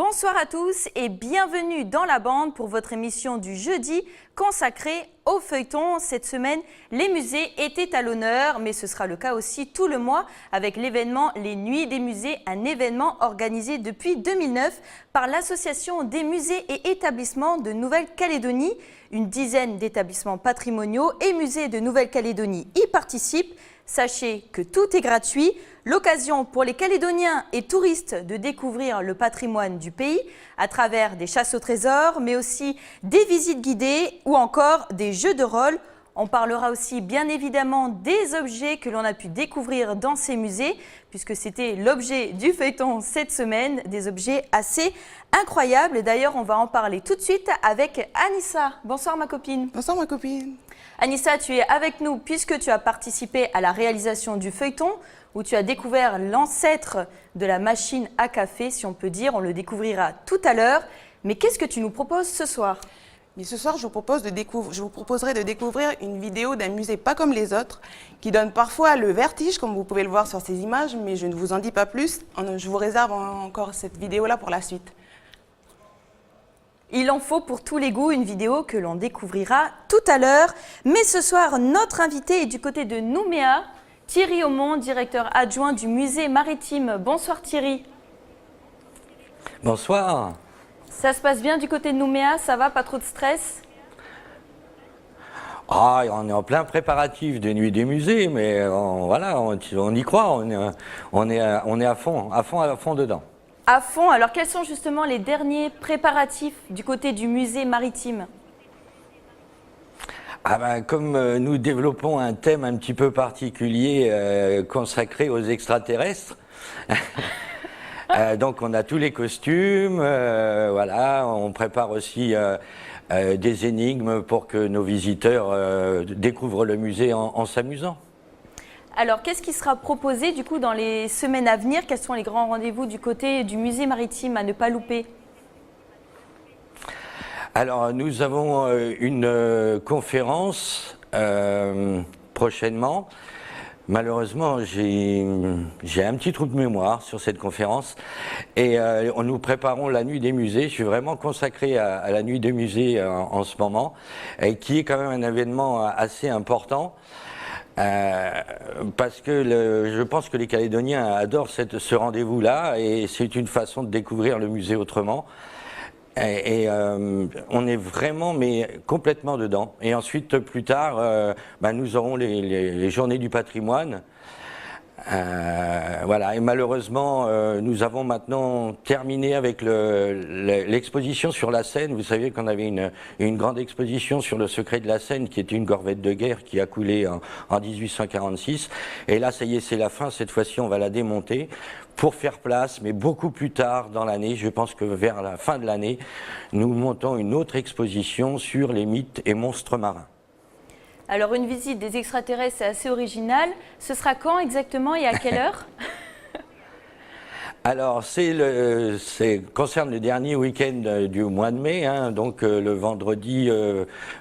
Bonsoir à tous et bienvenue dans la bande pour votre émission du jeudi consacrée au feuilleton. Cette semaine, les musées étaient à l'honneur, mais ce sera le cas aussi tout le mois avec l'événement Les Nuits des musées, un événement organisé depuis 2009 par l'Association des musées et établissements de Nouvelle-Calédonie. Une dizaine d'établissements patrimoniaux et musées de Nouvelle-Calédonie y participent. Sachez que tout est gratuit, l'occasion pour les Calédoniens et touristes de découvrir le patrimoine du pays à travers des chasses au trésor, mais aussi des visites guidées ou encore des jeux de rôle. On parlera aussi bien évidemment des objets que l'on a pu découvrir dans ces musées, puisque c'était l'objet du feuilleton cette semaine, des objets assez incroyables. D'ailleurs, on va en parler tout de suite avec Anissa. Bonsoir ma copine. Bonsoir ma copine. Anissa, tu es avec nous puisque tu as participé à la réalisation du feuilleton, où tu as découvert l'ancêtre de la machine à café, si on peut dire. On le découvrira tout à l'heure. Mais qu'est-ce que tu nous proposes ce soir ? Mais ce soir, je vous proposerai de découvrir une vidéo d'un musée pas comme les autres, qui donne parfois le vertige, comme vous pouvez le voir sur ces images, mais je ne vous en dis pas plus. Je vous réserve encore cette vidéo-là pour la suite. Il en faut pour tous les goûts, une vidéo que l'on découvrira tout à l'heure. Mais ce soir, notre invité est du côté de Nouméa, Thierry Aumont, directeur adjoint du musée maritime. Bonsoir Thierry. Bonsoir. Ça se passe bien du côté de Nouméa, ça va, pas trop de stress ? Ah, on est en plein préparatif des nuits des musées, mais voilà, on y croit, on est à fond dedans. À fond. Alors quels sont justement les derniers préparatifs du côté du musée maritime ? Ah ben, comme nous développons un thème un petit peu particulier consacré aux extraterrestres, donc on a tous les costumes, voilà, on prépare aussi des énigmes pour que nos visiteurs découvrent le musée en s'amusant. Alors, qu'est-ce qui sera proposé du coup dans les semaines à venir ? Quels sont les grands rendez-vous du côté du musée maritime à ne pas louper ? Alors, nous avons une conférence prochainement. Malheureusement, j'ai un petit trou de mémoire sur cette conférence et nous préparons la nuit des musées. Je suis vraiment consacré à la nuit des musées en ce moment, et qui est quand même un événement assez important. Parce que je pense que les Calédoniens adorent ce rendez-vous-là, et c'est une façon de découvrir le musée autrement. Et on est vraiment, mais complètement dedans. Et ensuite, plus tard, nous aurons les journées du patrimoine. Voilà, et malheureusement, nous avons maintenant terminé avec l'exposition sur la Seine. Vous savez qu'on avait une grande exposition sur le secret de la Seine, qui était une corvette de guerre qui a coulé en 1846. Et là, ça y est, c'est la fin. Cette fois-ci, on va la démonter pour faire place, mais beaucoup plus tard dans l'année. Je pense que vers la fin de l'année, nous montons une autre exposition sur les mythes et monstres marins. Alors, une visite des extraterrestres, c'est assez original. Ce sera quand exactement et à quelle heure ? Alors, concerne le dernier week-end du mois de mai, hein, donc le vendredi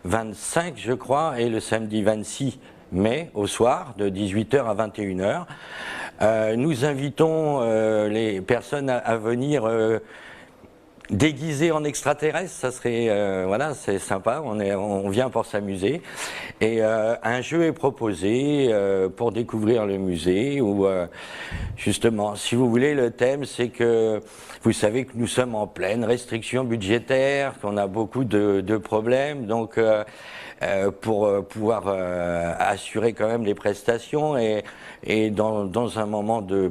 25, je crois, et le samedi 26 mai, au soir, de 18h à 21h. Nous invitons les personnes à venir déguisé en extraterrestre, ça serait, voilà, c'est sympa, on vient pour s'amuser. Et un jeu est proposé pour découvrir le musée, où justement, si vous voulez, le thème, c'est que vous savez que nous sommes en pleine restriction budgétaire, qu'on a beaucoup de problèmes, donc pour pouvoir assurer quand même les prestations, et dans un moment de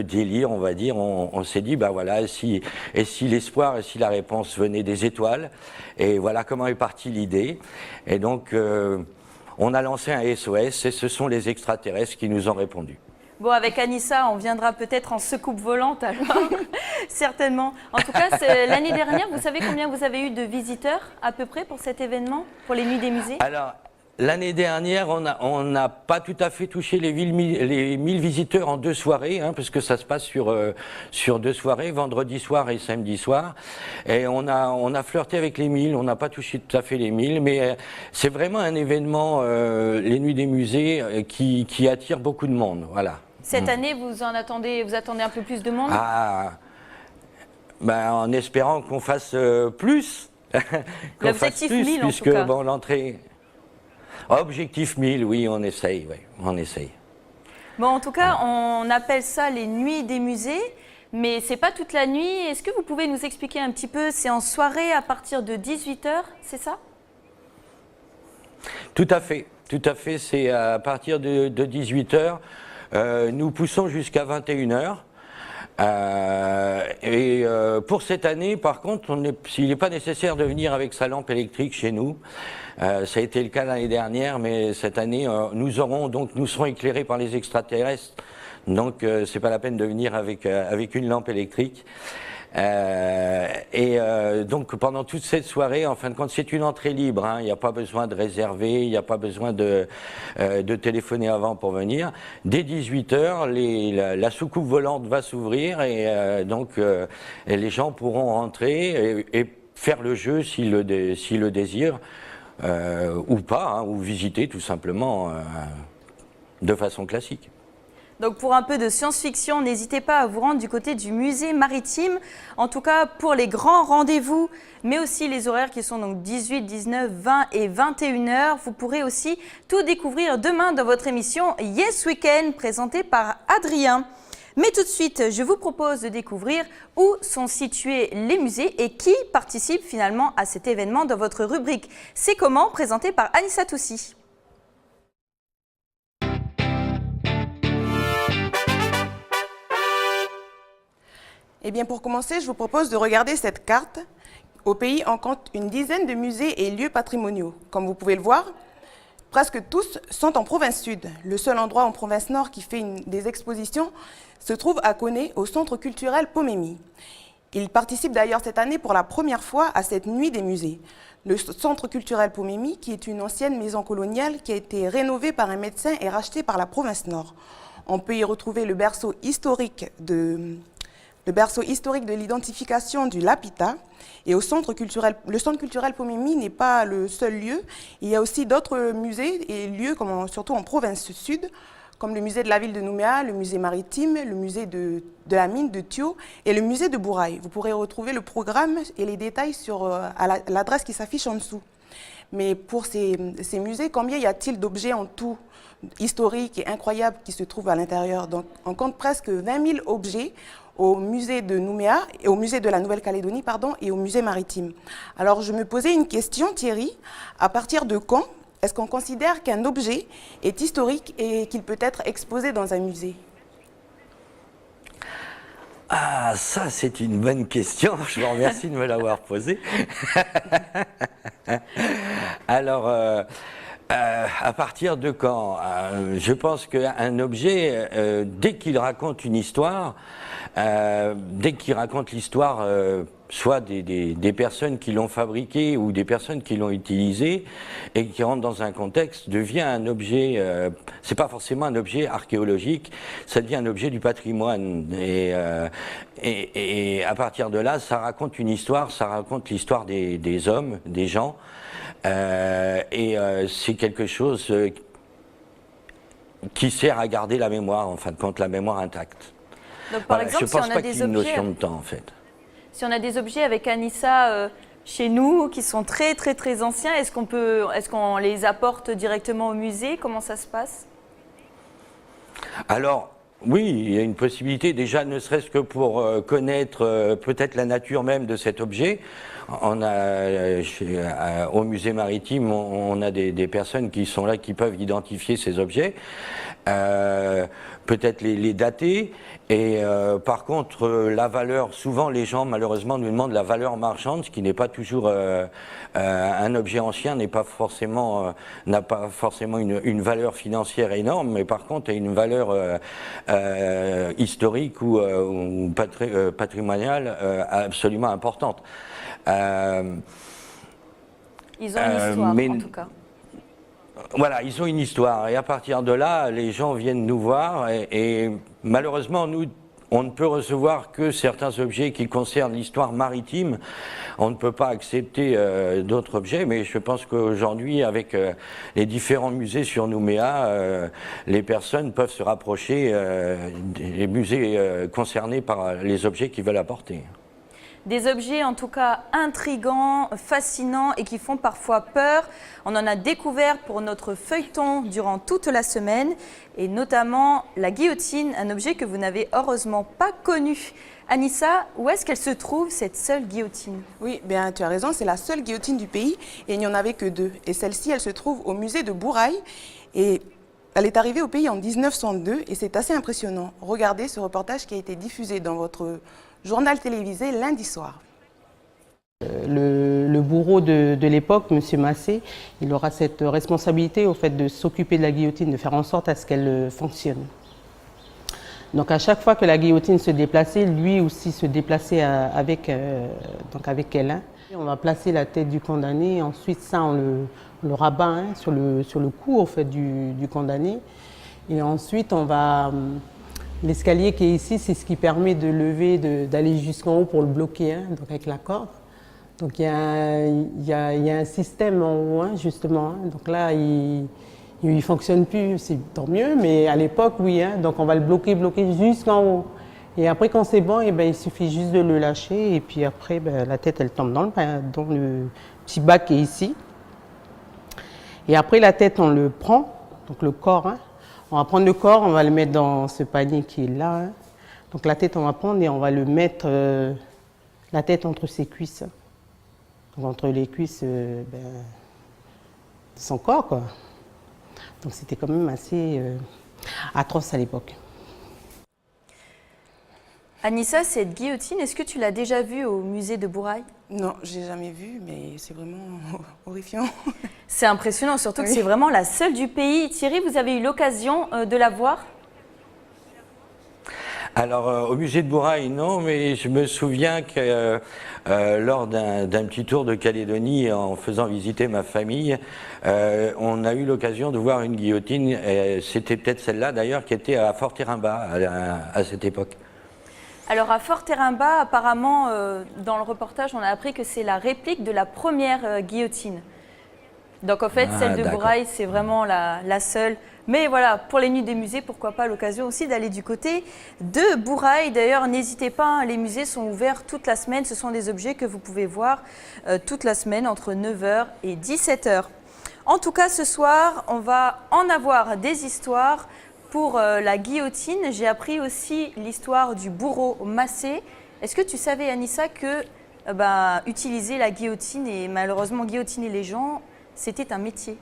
délire, on va dire, on s'est dit, bah voilà, si l'espoir et si la réponse venait des étoiles, et voilà comment est partie l'idée. Et donc on a lancé un SOS, et ce sont les extraterrestres qui nous ont répondu. Bon, avec Anissa, on viendra peut-être en secoupe volante alors, certainement. En tout cas, l'année dernière, vous savez combien vous avez eu de visiteurs à peu près pour cet événement, pour les Nuits des musées ? Alors, l'année dernière, on n'a pas tout à fait touché les 1000 visiteurs en 2 soirées, hein, parce que ça se passe sur 2 soirées, vendredi soir et samedi soir. Et on a flirté avec les 1000, on n'a pas touché tout à fait les 1000, mais c'est vraiment un événement, les Nuits des musées, qui attire beaucoup de monde, voilà. Cette année, vous attendez un peu plus de monde ? Ben, en espérant qu'on fasse plus. L'objectif 1000 en puisque, tout cas. Bon, l'entrée... Objectif 1000, oui, on essaye, oui, on essaye. Bon, en tout cas, on appelle ça les nuits des musées, mais c'est pas toute la nuit. Est-ce que vous pouvez nous expliquer un petit peu? C'est en soirée à partir de 18h, c'est ça? Tout à fait, c'est à partir de 18h. Nous poussons jusqu'à 21h. Pour cette année, par contre, il n'est pas nécessaire de venir avec sa lampe électrique chez nous. Ça a été le cas l'année dernière, mais cette année, nous serons éclairés par les extraterrestres. Donc, c'est pas la peine de venir avec une lampe électrique. Donc pendant toute cette soirée, en fin de compte, c'est une entrée libre, hein. Il n'y a pas besoin de réserver, il n'y a pas besoin de téléphoner avant pour venir. Dès 18h, la soucoupe volante va s'ouvrir et les gens pourront rentrer et faire le jeu s'ils le désirent, ou pas, hein, ou visiter tout simplement de façon classique. Donc pour un peu de science-fiction, n'hésitez pas à vous rendre du côté du musée maritime. En tout cas, pour les grands rendez-vous, mais aussi les horaires qui sont donc 18, 19, 20 et 21h. Vous pourrez aussi tout découvrir demain dans votre émission Yes Weekend, présentée par Adrien. Mais tout de suite, je vous propose de découvrir où sont situés les musées et qui participe finalement à cet événement dans votre rubrique C'est comment, présentée par Anissa Toussi. Eh bien, pour commencer, je vous propose de regarder cette carte. Au pays, on compte une dizaine de musées et lieux patrimoniaux. Comme vous pouvez le voir, presque tous sont en province sud. Le seul endroit en province nord qui fait des expositions se trouve à Koné, au centre culturel Pomemi. Il participe d'ailleurs cette année pour la première fois à cette nuit des musées. Le centre culturel Pomemi, qui est une ancienne maison coloniale qui a été rénovée par un médecin et rachetée par la province nord. On peut y retrouver le berceau historique de l'identification du Lapita. Et le centre culturel Pomemi n'est pas le seul lieu. Il y a aussi d'autres musées et lieux, surtout en province sud, comme le musée de la ville de Nouméa, le musée maritime, le musée de la mine de Thio et le musée de Bouraï. Vous pourrez retrouver le programme et les détails à l'adresse qui s'affiche en dessous. Mais pour ces musées, combien y a-t-il d'objets en tout historiques et incroyables qui se trouvent à l'intérieur? Donc, on compte presque 20 000 objets au musée de Nouméa, et au musée de la Nouvelle-Calédonie, et au musée maritime. Alors, je me posais une question, Thierry. À partir de quand est-ce qu'on considère qu'un objet est historique et qu'il peut être exposé dans un musée? Ah, ça, c'est une bonne question. Je vous remercie de me l'avoir posée. Alors, à partir de quand? Je pense qu'un objet, dès qu'il raconte une histoire, dès qu'il raconte l'histoire, soit des personnes qui l'ont fabriqué ou des personnes qui l'ont utilisé et qui rentrent dans un contexte, devient un objet, c'est pas forcément un objet archéologique, ça devient un objet du patrimoine. Et à partir de là, ça raconte une histoire, ça raconte l'histoire des hommes, des gens, c'est quelque chose qui sert à garder la mémoire, en fin de compte, la mémoire intacte. Donc par exemple, je pense pas qu'il y ait une notion de temps, en fait. Si on a des objets avec Anissa chez nous qui sont très très très anciens, est-ce qu'on les apporte directement au musée? Comment ça se passe? Alors, oui, il y a une possibilité déjà, ne serait-ce que pour connaître peut-être la nature même de cet objet. On a au musée maritime, on a des personnes qui sont là, qui peuvent identifier ces objets, peut-être les dater. Et par contre, la valeur, souvent les gens malheureusement nous demandent la valeur marchande, ce qui n'est pas toujours un objet ancien n'a pas forcément une valeur financière énorme, mais par contre a une valeur historique ou patrimoniale absolument importante. Ils ont une histoire, en tout cas. Voilà, ils ont une histoire et à partir de là, les gens viennent nous voir et malheureusement, nous, on ne peut recevoir que certains objets qui concernent l'histoire maritime. On ne peut pas accepter d'autres objets, mais je pense qu'aujourd'hui, avec les différents musées sur Nouméa, les personnes peuvent se rapprocher des musées concernés par les objets qu'ils veulent apporter. Des objets en tout cas intrigants, fascinants et qui font parfois peur. On en a découvert pour notre feuilleton durant toute la semaine et notamment la guillotine, un objet que vous n'avez heureusement pas connu. Anissa, où est-ce qu'elle se trouve cette seule guillotine? Oui, bien, tu as raison, c'est la seule guillotine du pays et il n'y en avait que 2. Et celle-ci, elle se trouve au musée de Bourail et elle est arrivée au pays en 1902 et c'est assez impressionnant. Regardez ce reportage qui a été diffusé dans votre journal télévisé lundi soir. Le bourreau de l'époque, M. Massé, il aura cette responsabilité au fait de s'occuper de la guillotine, de faire en sorte à ce qu'elle fonctionne. Donc à chaque fois que la guillotine se déplaçait, lui aussi se déplaçait avec elle. Hein. On va placer la tête du condamné, et ensuite ça on le rabat hein, sur le cou au fait, du condamné. Et ensuite on va... L'escalier qui est ici, c'est ce qui permet de lever, d'aller jusqu'en haut pour le bloquer, hein, donc avec la corde. Donc il y a un système en haut, hein, justement. Hein. Donc là, il ne fonctionne plus, c'est tant mieux, mais à l'époque, oui. Hein, donc on va le bloquer jusqu'en haut. Et après, quand c'est bon, eh ben, il suffit juste de le lâcher. Et puis après, ben, la tête, elle tombe dans le petit bac qui est ici. Et après, la tête, on le prend, donc le corps. Hein, on va prendre le corps, on va le mettre dans ce panier qui est là. Hein. Donc la tête, on va prendre et on va le mettre, la tête entre ses cuisses. Donc entre les cuisses de son corps, quoi. Donc c'était quand même assez atroce à l'époque. Anissa, cette guillotine, est-ce que tu l'as déjà vue au musée de Bourail? Non, je l'ai jamais vue, mais c'est vraiment horrifiant. C'est impressionnant, surtout que c'est vraiment la seule du pays. Thierry, vous avez eu l'occasion de la voir? Alors, au musée de Bourail, non, mais je me souviens que lors d'un petit tour de Calédonie, en faisant visiter ma famille, on a eu l'occasion de voir une guillotine. C'était peut-être celle-là, d'ailleurs, qui était à Fortérimbat à cette époque. Alors à Fortérimbat, apparemment, dans le reportage, on a appris que c'est la réplique de la première guillotine. Donc en fait, celle de Bourail, c'est vraiment la seule. Mais voilà, pour les nuits des musées, pourquoi pas l'occasion aussi d'aller du côté de Bourail. D'ailleurs, n'hésitez pas, hein, les musées sont ouverts toute la semaine. Ce sont des objets que vous pouvez voir toute la semaine entre 9h et 17h. En tout cas, ce soir, on va en avoir des histoires. Pour la guillotine, j'ai appris aussi l'histoire du bourreau Massé. Est-ce que tu savais, Anissa, que utiliser la guillotine et malheureusement guillotiner les gens, c'était un métier?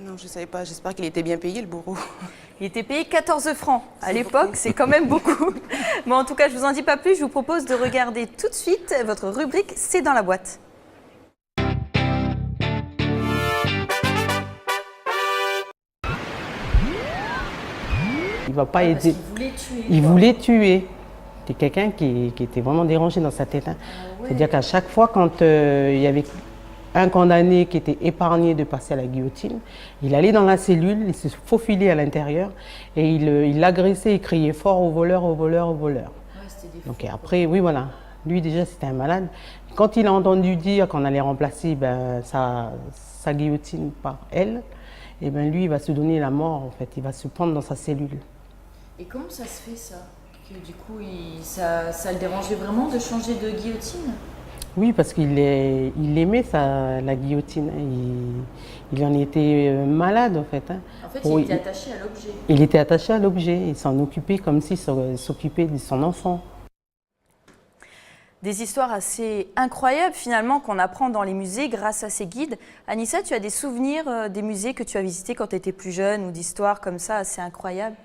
Non, je ne savais pas. J'espère qu'il était bien payé, le bourreau. Il était payé 14 francs. À l'époque, c'est quand même beaucoup. Bon, en tout cas, je ne vous en dis pas plus. Je vous propose de regarder tout de suite votre rubrique « C'est dans la boîte ». Il va pas aider. Il voulait tuer. C'était quelqu'un qui était vraiment dérangé dans sa tête. Hein. C'est-à-dire qu'à chaque fois, quand il y avait un condamné qui était épargné de passer à la guillotine, il allait dans la cellule, il se faufilait à l'intérieur et il l'agressait, il criait fort au voleur, au voleur, au voleur. Ouais, donc et après, oui voilà, lui déjà c'était un malade. Quand il a entendu dire qu'on allait remplacer sa guillotine par elle, et ben lui il va se donner la mort en fait, il va se prendre dans sa cellule. Et comment ça se fait ça? Que du coup, ça le dérangeait vraiment de changer de guillotine? Oui, parce qu'il aimait la guillotine. Il en était malade en fait. Hein. En fait, il était attaché à l'objet. Il était attaché à l'objet. Il s'en occupait comme s'il s'occupait de son enfant. Des histoires assez incroyables finalement qu'on apprend dans les musées grâce à ces guides. Anissa, tu as des souvenirs des musées que tu as visités quand tu étais plus jeune ou d'histoires comme ça assez incroyables?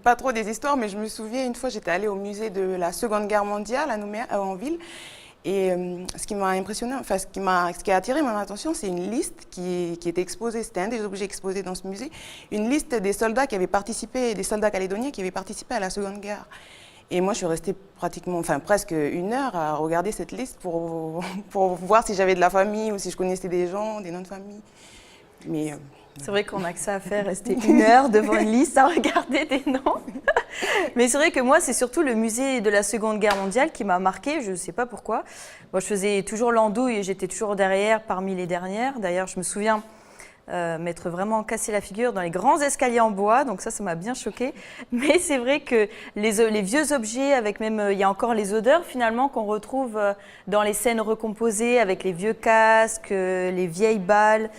Pas trop des histoires, mais je me souviens une fois j'étais allée au musée de la Seconde Guerre mondiale à Nouméa, en ville, et ce qui m'a impressionné, enfin ce qui a attiré mon attention, c'est une liste qui était exposée, c'était un des objets exposés dans ce musée, une liste des soldats qui avaient participé, des soldats calédoniens qui avaient participé à la Seconde Guerre. Et moi je suis restée presque 1 heure à regarder cette liste pour voir si j'avais de la famille ou si je connaissais des gens, des noms de famille. Mais c'est vrai qu'on n'a que ça à faire, rester 1 heure devant une liste à regarder des noms. Mais c'est vrai que moi, c'est surtout le musée de la Seconde Guerre mondiale qui m'a marqué, je ne sais pas pourquoi. Moi, je faisais toujours l'andouille et j'étais toujours derrière, parmi les dernières. D'ailleurs, je me souviens m'être vraiment cassé la figure dans les grands escaliers en bois, donc ça m'a bien choqué. Mais c'est vrai que les vieux objets, avec même, il y a encore les odeurs finalement qu'on retrouve dans les scènes recomposées, avec les vieux casques, les vieilles balles.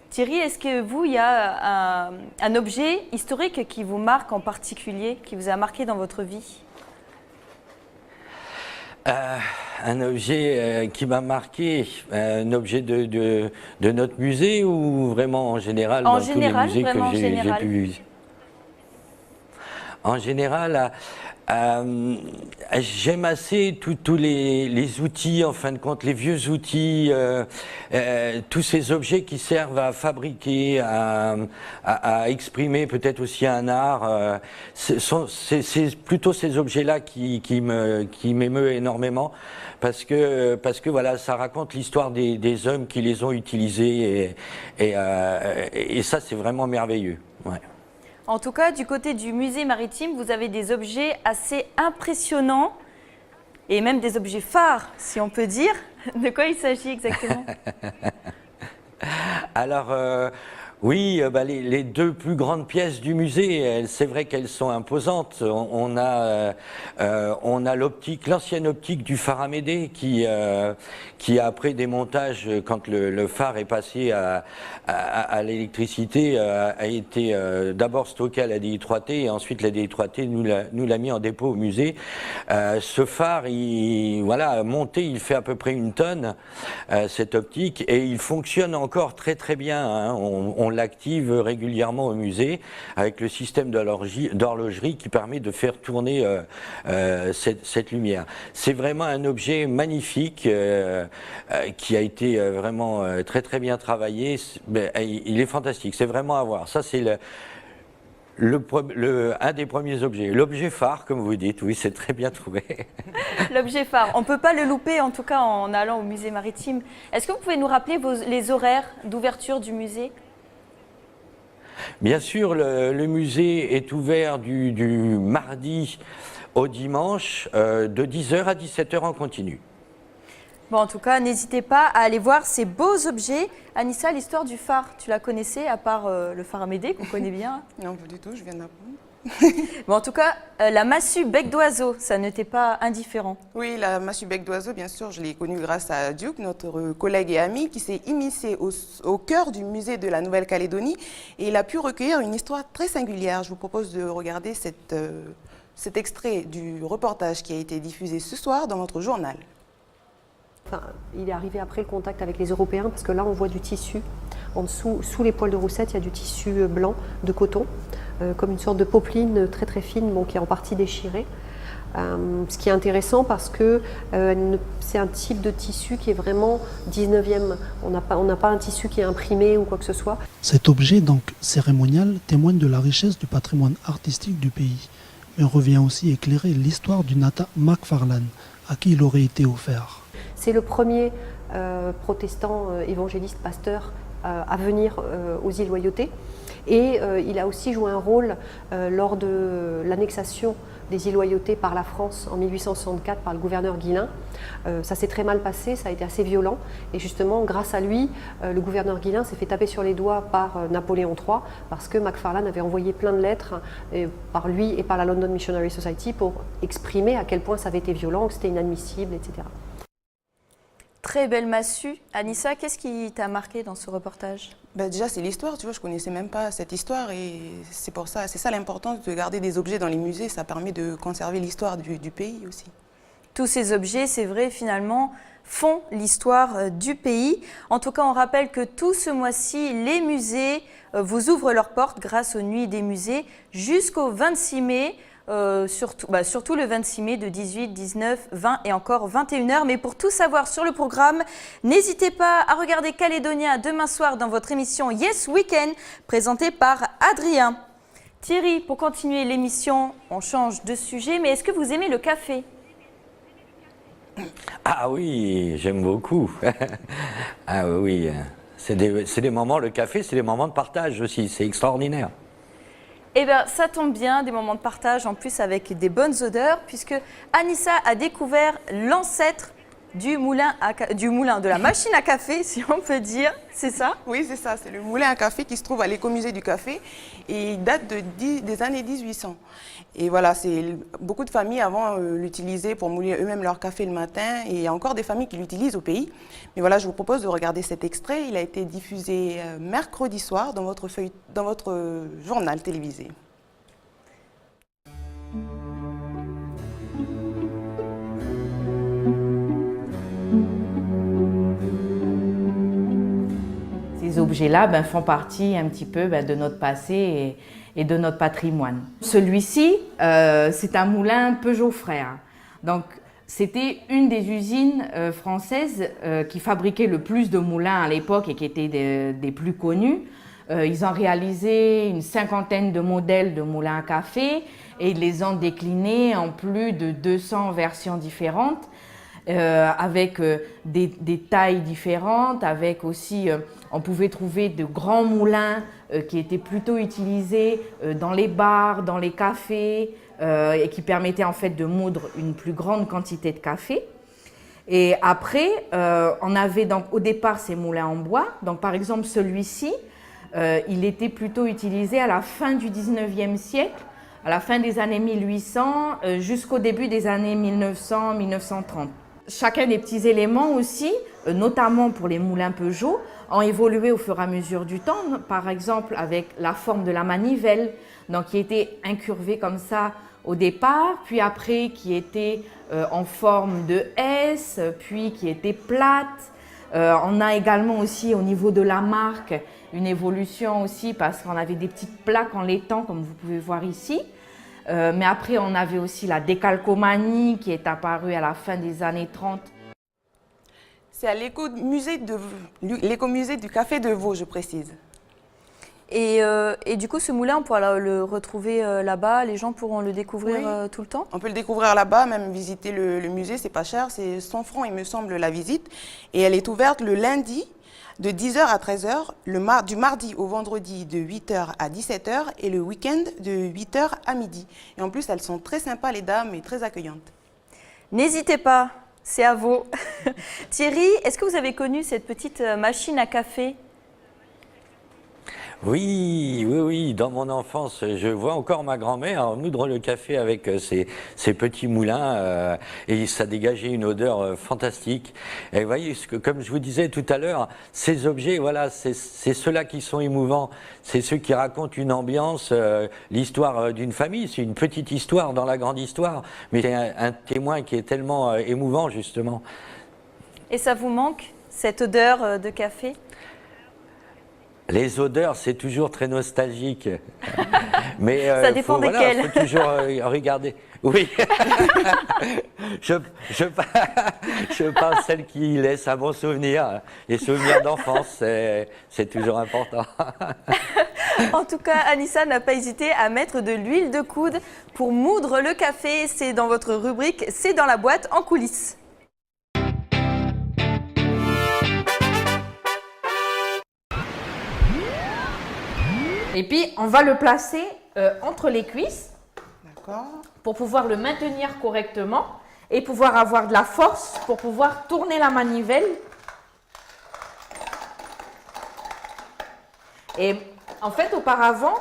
Thierry, est-ce que vous, il y a un objet historique qui vous marque en particulier, qui vous a marqué dans votre vie ? Un objet qui m'a marqué, un objet de notre musée ou vraiment en général en dans général, tous les musées vraiment que j'ai pu... En général, j'aime assez tous les outils, en fin de compte, les vieux outils, tous ces objets qui servent à fabriquer, à exprimer peut-être aussi un art. C'est plutôt ces objets-là qui m'émeut énormément parce que voilà, ça raconte l'histoire des hommes qui les ont utilisés et ça, c'est vraiment merveilleux. Ouais. En tout cas, du côté du musée maritime, vous avez des objets assez impressionnants et même des objets phares, si on peut dire. De quoi il s'agit exactement? Alors, oui, les deux plus grandes pièces du musée, c'est vrai qu'elles sont imposantes. On a l'optique, l'ancienne optique du phare Amédée qui après démontage, quand le phare est passé à l'électricité, a été d'abord stocké à la DI3T et ensuite la DI3T nous l'a mis en dépôt au musée. Ce phare, monté, il fait à peu près 1 tonne, cette optique, et il fonctionne encore très très bien. Hein. On l'active régulièrement au musée avec le système d'horlogerie qui permet de faire tourner cette lumière. C'est vraiment un objet magnifique qui a été vraiment très très bien travaillé. Il est fantastique, c'est vraiment à voir. Ça, c'est un des premiers objets. L'objet phare, comme vous dites, oui, c'est très bien trouvé. L'objet phare, on ne peut pas le louper, en tout cas en allant au musée maritime. Est-ce que vous pouvez nous rappeler les horaires d'ouverture du musée ? Bien sûr, le musée est ouvert du mardi au dimanche de 10h à 17h en continu. Bon, en tout cas, n'hésitez pas à aller voir ces beaux objets. Anissa, l'histoire du phare, tu la connaissais, à part le phare Amédée, qu'on connaît bien? Non, pas du tout, je viens d'apprendre. Bon, en tout cas, la massue bec d'oiseau, ça ne t'est pas indifférent? Oui, la massue bec d'oiseau, bien sûr, je l'ai connue grâce à Duke, notre collègue et ami, qui s'est immiscé au cœur du musée de la Nouvelle-Calédonie et il a pu recueillir une histoire très singulière. Je vous propose de regarder cet extrait du reportage qui a été diffusé ce soir dans notre journal. Enfin, il est arrivé après le contact avec les Européens parce que là on voit du tissu. En dessous, sous les poils de roussette, il y a du tissu blanc de coton, comme une sorte de popeline très très fine, qui est en partie déchirée. Ce qui est intéressant parce que c'est un type de tissu qui est vraiment 19e. On n'a pas un tissu qui est imprimé ou quoi que ce soit. Cet objet donc cérémonial témoigne de la richesse du patrimoine artistique du pays, mais revient aussi éclairer l'histoire du Nata McFarlane, à qui il aurait été offert. C'est le premier protestant évangéliste pasteur à venir aux îles Loyauté. Et il a aussi joué un rôle lors de l'annexation des îles Loyauté par la France en 1864 par le gouverneur Guillain. Ça s'est très mal passé, ça a été assez violent. Et justement, grâce à lui, le gouverneur Guillain s'est fait taper sur les doigts par Napoléon III parce que McFarlane avait envoyé plein de lettres par lui et par la London Missionary Society pour exprimer à quel point ça avait été violent, que c'était inadmissible, etc. Très belle massue. Anissa, qu'est-ce qui t'a marqué dans ce reportage? Déjà, c'est l'histoire, tu vois, je ne connaissais même pas cette histoire et c'est pour ça, c'est ça l'importance de garder des objets dans les musées, ça permet de conserver l'histoire du pays aussi. Tous ces objets, c'est vrai, finalement, font l'histoire du pays. En tout cas, on rappelle que tout ce mois-ci, les musées vous ouvrent leurs portes grâce aux Nuits des musées jusqu'au 26 mai. Surtout le 26 mai de 18, 19, 20 et encore 21h. Mais pour tout savoir sur le programme, n'hésitez pas à regarder Calédonia demain soir dans votre émission Yes Weekend, présentée par Adrien. Thierry, pour continuer l'émission, on change de sujet, mais est-ce que vous aimez le café? Ah oui, j'aime beaucoup. Ah oui, c'est des moments, le café, c'est des moments de partage aussi, c'est extraordinaire. Eh bien, ça tombe bien, des moments de partage en plus avec des bonnes odeurs, puisque Anissa a découvert l'ancêtre de la machine à café, si on peut dire, c'est ça? Oui, c'est ça, c'est le moulin à café qui se trouve à l'écomusée du café et il date des années 1800. Et voilà, beaucoup de familles avant l'utilisaient pour mouler eux-mêmes leur café le matin et il y a encore des familles qui l'utilisent au pays. Mais voilà, je vous propose de regarder cet extrait. Il a été diffusé mercredi soir dans votre journal télévisé. Ces objets-là font partie un petit peu de notre passé et de notre patrimoine. Celui-ci, c'est un moulin Peugeot Frères. Donc, c'était une des usines françaises qui fabriquait le plus de moulins à l'époque et qui était des plus connus. Ils ont réalisé une 50aine de modèles de moulins à café et ils les ont déclinés en plus de 200 versions différentes. Avec des tailles différentes, avec aussi, on pouvait trouver de grands moulins qui étaient plutôt utilisés dans les bars, dans les cafés, et qui permettaient en fait de moudre une plus grande quantité de café. Et après, on avait donc au départ ces moulins en bois. Donc par exemple celui-ci, il était plutôt utilisé à la fin du 19e siècle, à la fin des années 1800 jusqu'au début des années 1900-1930. Chacun des petits éléments aussi, notamment pour les moulins Peugeot, ont évolué au fur et à mesure du temps. Par exemple, avec la forme de la manivelle, donc qui était incurvée comme ça au départ, puis après qui était en forme de S, puis qui était plate. On a également aussi au niveau de la marque une évolution aussi parce qu'on avait des petites plaques en laiton comme vous pouvez voir ici. Mais après, on avait aussi la décalcomanie qui est apparue à la fin des années 30. C'est à l'écomusée du Café de Vaud, je précise. Et du coup, ce moulin, on pourra le retrouver là-bas, les gens pourront le découvrir tout le temps? On peut le découvrir là-bas, même visiter le musée, c'est pas cher, c'est 100 francs il me semble la visite. Et elle est ouverte le lundi de 10h à 13h, du mardi au vendredi de 8h à 17h et le week-end de 8h à midi. Et en plus, elles sont très sympas les dames et très accueillantes. N'hésitez pas, c'est à vous. Thierry, est-ce que vous avez connu cette petite machine à café? Oui, dans mon enfance, je vois encore ma grand-mère moudre le café avec ses petits moulins et ça dégageait une odeur fantastique. Et vous voyez, comme je vous disais tout à l'heure, ces objets, voilà, c'est ceux-là qui sont émouvants, c'est ceux qui racontent une ambiance, l'histoire d'une famille, c'est une petite histoire dans la grande histoire, mais c'est un témoin qui est tellement émouvant justement. Et ça vous manque, cette odeur de café? Les odeurs, c'est toujours très nostalgique. Mais ça dépend desquelles. Faut toujours regarder. Oui. je parle celles qui laissent un bon souvenir. Les souvenirs d'enfance, c'est toujours important. En tout cas, Anissa n'a pas hésité à mettre de l'huile de coude pour moudre le café. C'est dans votre rubrique, c'est dans la boîte en coulisses. Et puis, on va le placer entre les cuisses D'accord. pour pouvoir le maintenir correctement et pouvoir avoir de la force pour pouvoir tourner la manivelle. Et en fait, auparavant,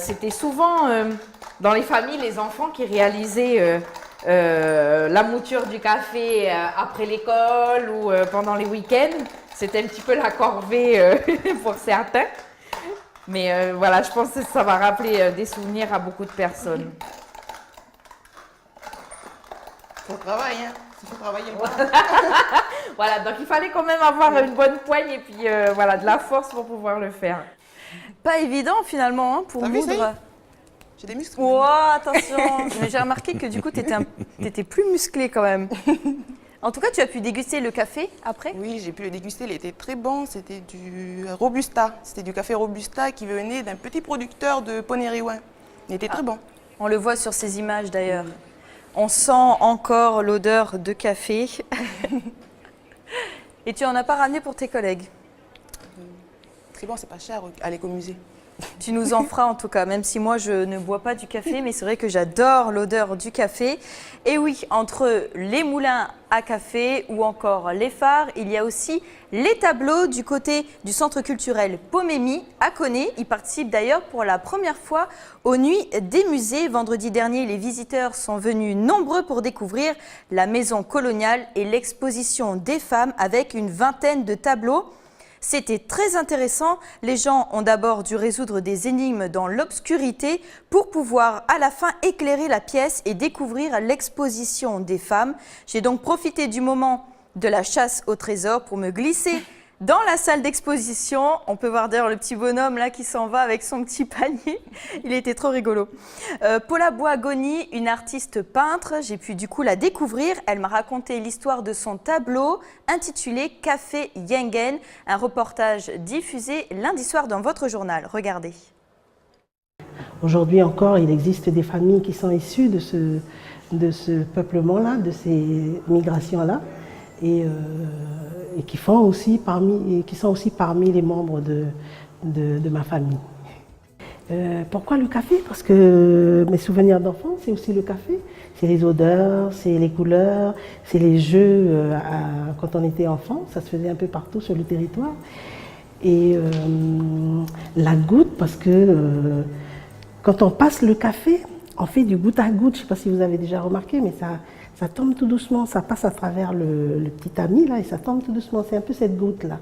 c'était souvent dans les familles les enfants qui réalisaient la mouture du café après l'école ou pendant les week-ends. C'était un petit peu la corvée pour certains. Mais voilà, je pense que ça va rappeler des souvenirs à beaucoup de personnes. Ça travaille, hein. Il faut travailler le bras. Voilà, donc il fallait quand même avoir une bonne poigne et puis voilà, de la force pour pouvoir le faire. Pas évident finalement hein, pour moudre. J'ai des muscles. Oh, attention. Mais j'ai remarqué que du coup, tu étais plus musclé quand même. En tout cas, tu as pu déguster le café après? Oui, j'ai pu le déguster, il était très bon. C'était du Robusta. C'était du café Robusta qui venait d'un petit producteur de Ponériouin. Il était très bon. On le voit sur ces images d'ailleurs. On sent encore l'odeur de café. Et tu en as pas ramené pour tes collègues? très bon, c'est pas cher à l'écomusée. Tu nous en feras en tout cas, même si moi je ne bois pas du café, mais c'est vrai que j'adore l'odeur du café. Et oui, entre les moulins à café ou encore les phares, il y a aussi les tableaux du côté du centre culturel Pomémie à Koné. Ils participent d'ailleurs pour la première fois aux Nuits des musées. Vendredi dernier, les visiteurs sont venus nombreux pour découvrir la maison coloniale et l'exposition des femmes avec une vingtaine de tableaux. C'était très intéressant. Les gens ont d'abord dû résoudre des énigmes dans l'obscurité pour pouvoir à la fin éclairer la pièce et découvrir l'exposition des femmes. J'ai donc profité du moment de la chasse au trésor pour me glisser dans la salle d'exposition. On peut voir d'ailleurs le petit bonhomme là qui s'en va avec son petit panier. Il était trop rigolo. Paula Boagoni, une artiste peintre, j'ai pu du coup la découvrir. Elle m'a raconté l'histoire de son tableau intitulé Café Yengen, un reportage diffusé lundi soir dans votre journal. Regardez. Aujourd'hui encore, il existe des familles qui sont issues de ce peuplement-là, de ces migrations-là. Et qui sont aussi parmi les membres de ma famille. Pourquoi le café? Parce que mes souvenirs d'enfance, c'est aussi le café. C'est les odeurs, c'est les couleurs, c'est les jeux quand on était enfant. Ça se faisait un peu partout sur le territoire. Et la goutte, parce que quand on passe le café, on fait du goutte à goutte. Je ne sais pas si vous avez déjà remarqué, mais ça tombe tout doucement, ça passe à travers le petit tamis là et ça tombe tout doucement. C'est un peu cette goutte là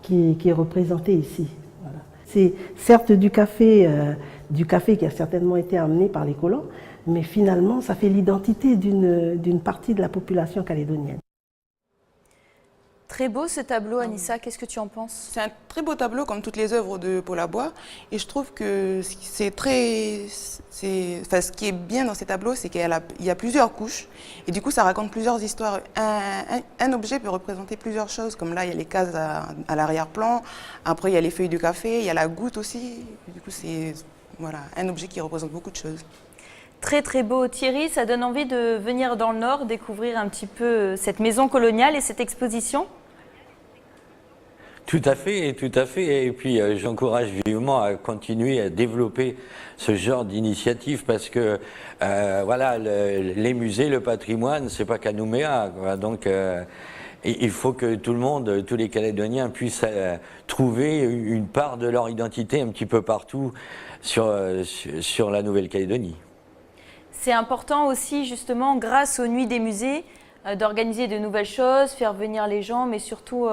qui est représentée ici. Voilà. C'est certes du café qui a certainement été amené par les colons, mais finalement ça fait l'identité d'une partie de la population calédonienne. Très beau ce tableau, Anissa, qu'est-ce que tu en penses? C'est un très beau tableau comme toutes les œuvres de Paula Bois et je trouve que ce qui est bien dans ces tableaux, c'est qu'il y a plusieurs couches et du coup ça raconte plusieurs histoires. Un objet peut représenter plusieurs choses, comme là il y a les cases à l'arrière-plan, après il y a les feuilles de café, il y a la goutte aussi, du coup c'est voilà, un objet qui représente beaucoup de choses. Très très beau. Thierry, ça donne envie de venir dans le Nord, découvrir un petit peu cette maison coloniale et cette exposition? Tout à fait, tout à fait. Et puis j'encourage vivement à continuer à développer ce genre d'initiative parce que voilà, les musées, le patrimoine, c'est pas qu'à Nouméa, quoi. Donc il faut que tout le monde, tous les Calédoniens puissent trouver une part de leur identité un petit peu partout sur la Nouvelle-Calédonie. C'est important aussi, justement, grâce aux Nuits des musées, d'organiser de nouvelles choses, faire venir les gens, mais surtout,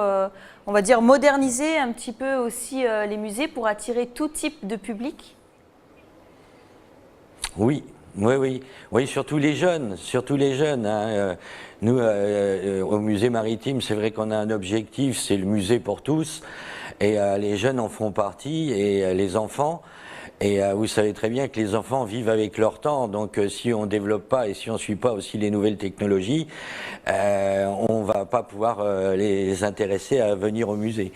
on va dire, moderniser un petit peu aussi les musées pour attirer tout type de public. Oui, surtout les jeunes, hein. Nous, au musée maritime, c'est vrai qu'on a un objectif, c'est le musée pour tous, et les jeunes en font partie, et les enfants. Et vous savez très bien que les enfants vivent avec leur temps, donc si on ne développe pas et si on ne suit pas aussi les nouvelles technologies, on ne va pas pouvoir les intéresser à venir au musée.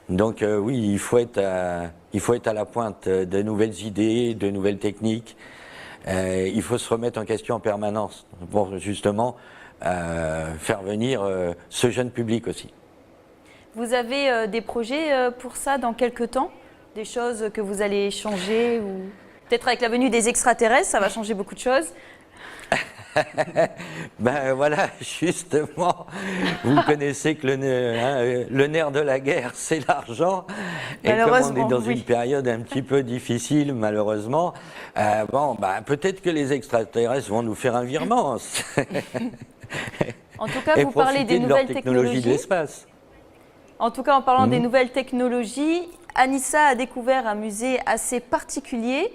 Donc oui, il faut être à la pointe de nouvelles idées, de nouvelles techniques. Il faut se remettre en question en permanence pour justement faire venir ce jeune public aussi. Vous avez des projets pour ça dans quelques temps? Des choses que vous allez changer ou peut-être avec la venue des extraterrestres, ça va changer beaucoup de choses. Ben voilà, justement, vous connaissez que le nerf de la guerre, c'est l'argent. Et comme on est dans une période un petit peu difficile, malheureusement, peut-être que les extraterrestres vont nous faire un virement. En tout cas, vous parlez des nouvelles technologies de l'espace. En tout cas, en parlant des nouvelles technologies, Anissa a découvert un musée assez particulier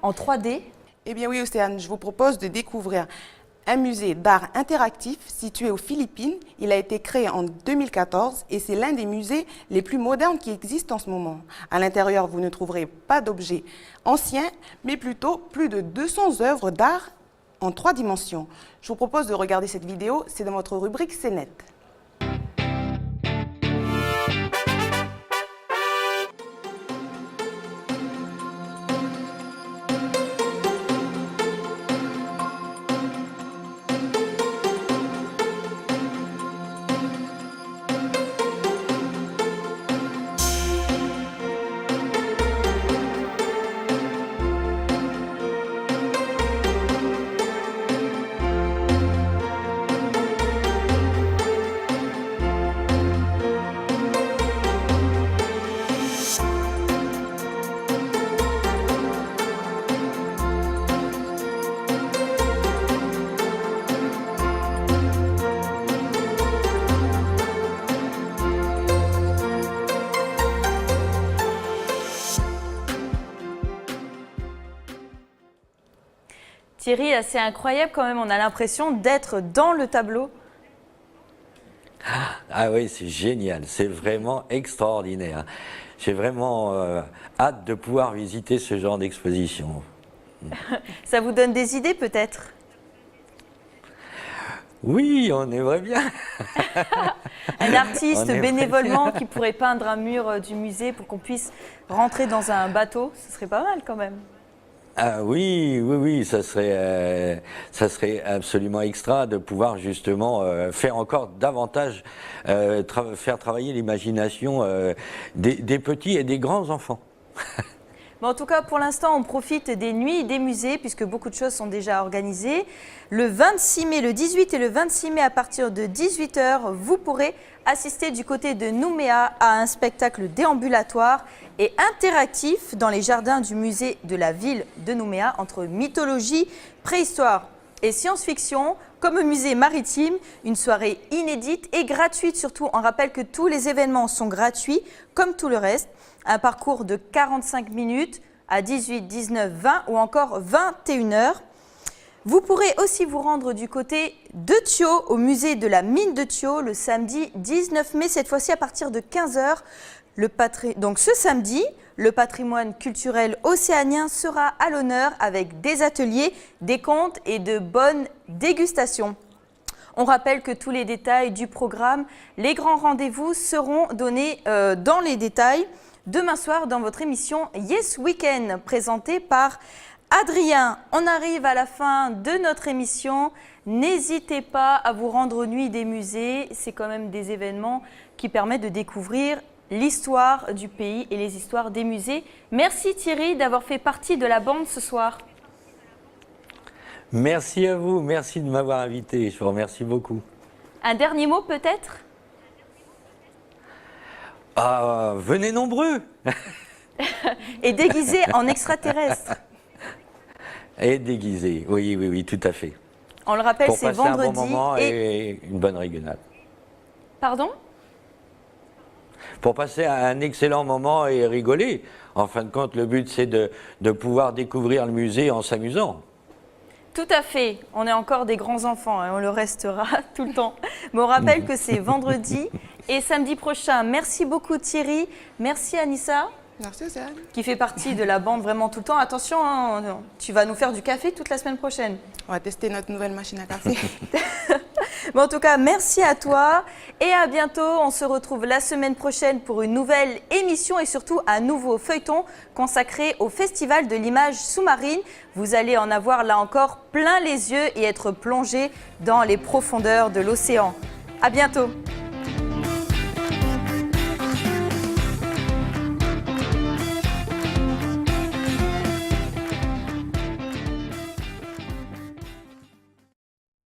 en 3D. Eh bien oui, Océane, je vous propose de découvrir un musée d'art interactif situé aux Philippines. Il a été créé en 2014 et c'est l'un des musées les plus modernes qui existent en ce moment. À l'intérieur, vous ne trouverez pas d'objets anciens, mais plutôt plus de 200 œuvres d'art en 3 dimensions. Je vous propose de regarder cette vidéo, c'est dans votre rubrique C'est net. Thierry, c'est incroyable quand même, on a l'impression d'être dans le tableau. Ah oui, c'est génial, c'est vraiment extraordinaire. J'ai vraiment hâte de pouvoir visiter ce genre d'exposition. Ça vous donne des idées peut-être? Oui, on aimerait bien. Un artiste On aimerait bénévolement qui pourrait peindre un mur du musée pour qu'on puisse rentrer dans un bateau, ce serait pas mal quand même. Ah oui, oui, oui, ça serait absolument extra de pouvoir justement faire encore davantage, faire travailler l'imagination des petits et des grands enfants. Bon, en tout cas, pour l'instant, on profite des nuits des musées puisque beaucoup de choses sont déjà organisées. Le 26 mai, le 18 et le 26 mai, à partir de 18 h, vous pourrez assister du côté de Nouméa à un spectacle déambulatoire et interactif dans les jardins du musée de la ville de Nouméa entre mythologie, préhistoire et science-fiction. Comme au musée maritime, une soirée inédite et gratuite surtout. On rappelle que tous les événements sont gratuits comme tout le reste. Un parcours de 45 minutes à 18, 19, 20 ou encore 21 h. Vous pourrez aussi vous rendre du côté de Thio, au musée de la mine de Thio, le samedi 19 mai, cette fois-ci à partir de 15 h. Donc ce samedi, le patrimoine culturel océanien sera à l'honneur avec des ateliers, des contes et de bonnes dégustations. On rappelle que tous les détails du programme, les grands rendez-vous seront donnés dans les détails demain soir dans votre émission Yes Weekend, présentée par Adrien. On arrive à la fin de notre émission. N'hésitez pas à vous rendre aux nuits des musées. C'est quand même des événements qui permettent de découvrir l'histoire du pays et les histoires des musées. Merci Thierry d'avoir fait partie de la bande ce soir. Merci à vous, merci de m'avoir invité, je vous remercie beaucoup. Un dernier mot peut-être? Ah, venez nombreux. Et déguisé en extraterrestre. Et déguisé, oui, oui, oui, tout à fait. On le rappelle, pour c'est passer vendredi. un bon moment et une bonne régionale. Pardon? Pour passer un excellent moment et rigoler. En fin de compte, le but, c'est de pouvoir découvrir le musée en s'amusant. Tout à fait. On est encore des grands enfants et on le restera tout le temps. Mais on rappelle que c'est vendredi et samedi prochain. Merci beaucoup Thierry. Merci Anissa. Merci Océane. Qui fait partie de la bande vraiment tout le temps. Attention, hein, tu vas nous faire du café toute la semaine prochaine. On va tester notre nouvelle machine à café. Bon, en tout cas, merci à toi et à bientôt. On se retrouve la semaine prochaine pour une nouvelle émission et surtout un nouveau feuilleton consacré au Festival de l'image sous-marine. Vous allez en avoir là encore plein les yeux et être plongé dans les profondeurs de l'océan. À bientôt.